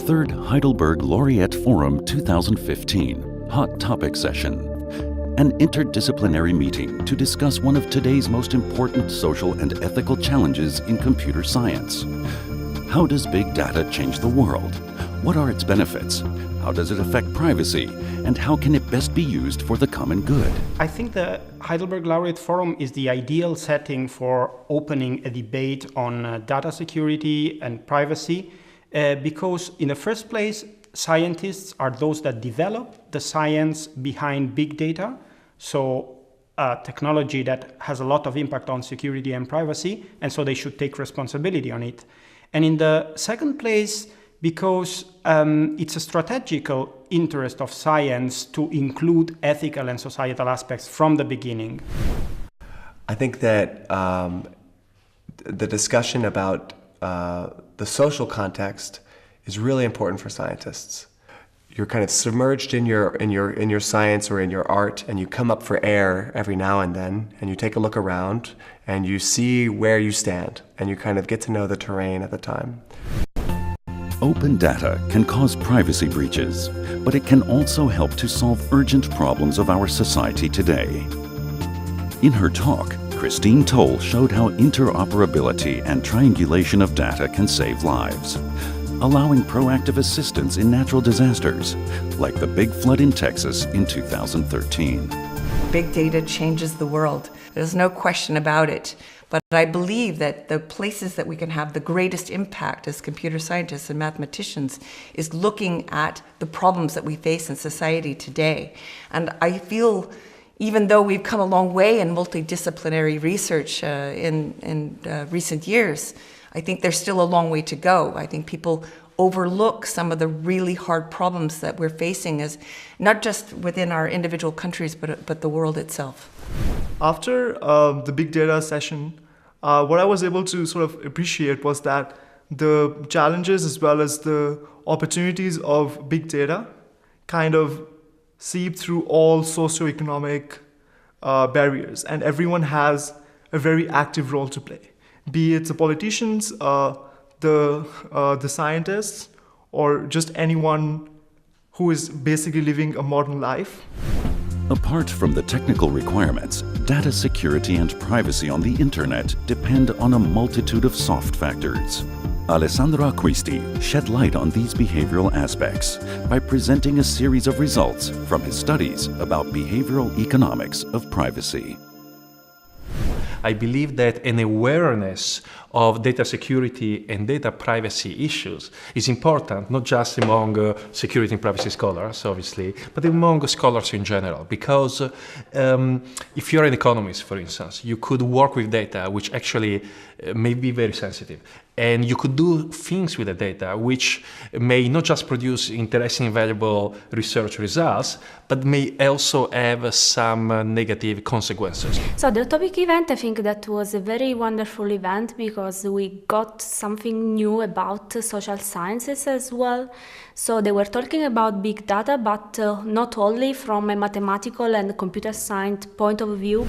third Heidelberg Laureate Forum 2015 Hot Topic Session, an interdisciplinary meeting to discuss one of today's most important social and ethical challenges in computer science. How does big data change the world? What are its benefits? How does it affect privacy? And how can it best be used for the common good? I think the Heidelberg Laureate Forum is the ideal setting for opening a debate on data security and privacy because in the first place, scientists are those that develop the science behind big data, so technology that has a lot of impact on security and privacy, and so they should take responsibility on it. And in the second place, because it's a strategical interest of science to include ethical and societal aspects from the beginning. I think that the discussion about the social context is really important for scientists. You're kind of submerged in your science or in your art, and you come up for air every now and then, and you take a look around, and you see where you stand, and you kind of get to know the terrain at the time. Open data can cause privacy breaches, but it can also help to solve urgent problems of our society today. In her talk, Kristin Tolle showed how interoperability and triangulation of data can save lives, allowing proactive assistance in natural disasters, like the big flood in Texas in 2013. Big data changes the world. There's no question about it. But I believe that the places that we can have the greatest impact as computer scientists and mathematicians is looking at the problems that we face in society today. And I feel, even though we've come a long way in multidisciplinary research in recent years, I think there's still a long way to go. I think people overlook some of the really hard problems that we're facing, as not just within our individual countries, but the world itself. After the big data session, what I was able to sort of appreciate was that the challenges as well as the opportunities of big data kind of seep through all socioeconomic barriers, and everyone has a very active role to play, be it the politicians, the scientists, or just anyone who is basically living a modern life. Apart from the technical requirements, data security and privacy on the internet depend on a multitude of soft factors. Alessandro Acquisti shed light on these behavioral aspects by presenting a series of results from his studies about behavioral economics of privacy. I believe that an awareness of data security and data privacy issues is important, not just among security and privacy scholars, obviously, but among scholars in general. Because if you're an economist, for instance, you could work with data which actually may be very sensitive. And you could do things with the data which may not just produce interesting and valuable research results, but may also have some negative consequences. So the topic event, I think that was a very wonderful event because we got something new about social sciences as well. So they were talking about big data, but not only from a mathematical and computer science point of view.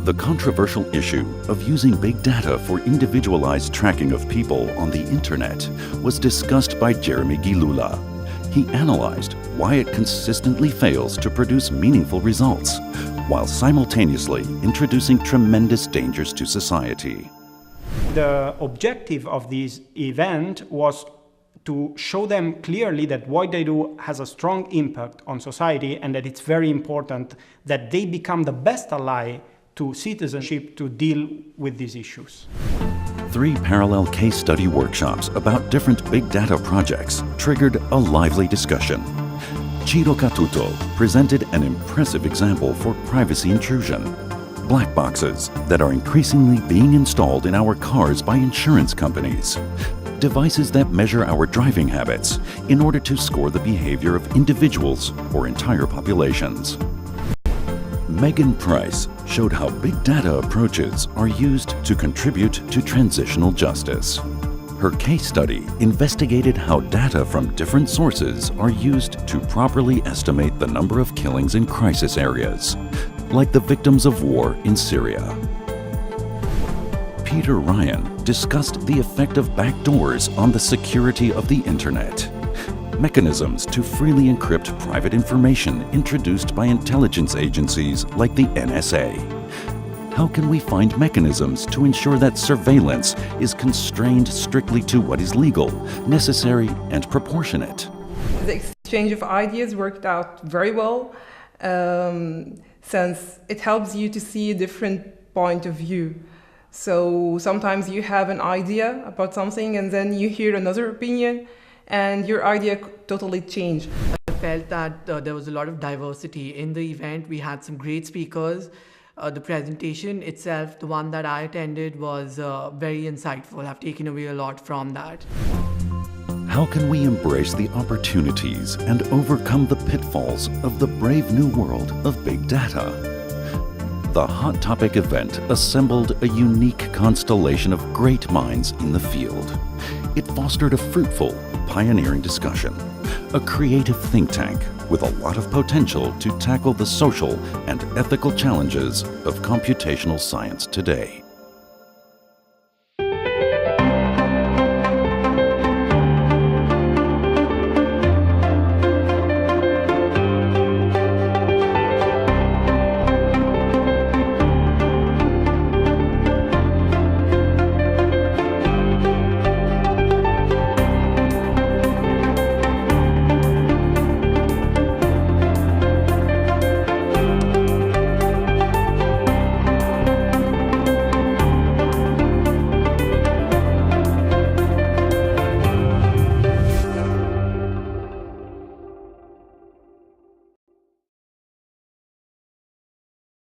The controversial issue of using big data for individualized tracking of people on the internet was discussed by Jeremy Gillula. He analyzed why it consistently fails to produce meaningful results, while simultaneously introducing tremendous dangers to society. The objective of this event was to show them clearly that what they do has a strong impact on society and that it's very important that they become the best ally to citizenship to deal with these issues. 3 parallel case study workshops about different big data projects triggered a lively discussion. Ciro Catuto presented an impressive example for privacy intrusion. Black boxes that are increasingly being installed in our cars by insurance companies. Devices that measure our driving habits in order to score the behavior of individuals or entire populations. Megan Price showed how big data approaches are used to contribute to transitional justice. Her case study investigated how data from different sources are used to properly estimate the number of killings in crisis areas, like the victims of war in Syria. Peter Ryan discussed the effect of backdoors on the security of the Internet. Mechanisms to freely encrypt private information introduced by intelligence agencies like the NSA. How can we find mechanisms to ensure that surveillance is constrained strictly to what is legal, necessary, and proportionate? The exchange of ideas worked out very well, since it helps you to see a different point of view. So sometimes you have an idea about something and then you hear another opinion and your idea totally changed. I felt that there was a lot of diversity in the event. We had some great speakers. The presentation itself, the one that I attended, was very insightful. I've taken away a lot from that. How can we embrace the opportunities and overcome the pitfalls of the brave new world of big data? The Hot Topic event assembled a unique constellation of great minds in the field. It fostered a fruitful, pioneering discussion, a creative think tank with a lot of potential to tackle the social and ethical challenges of computational science today.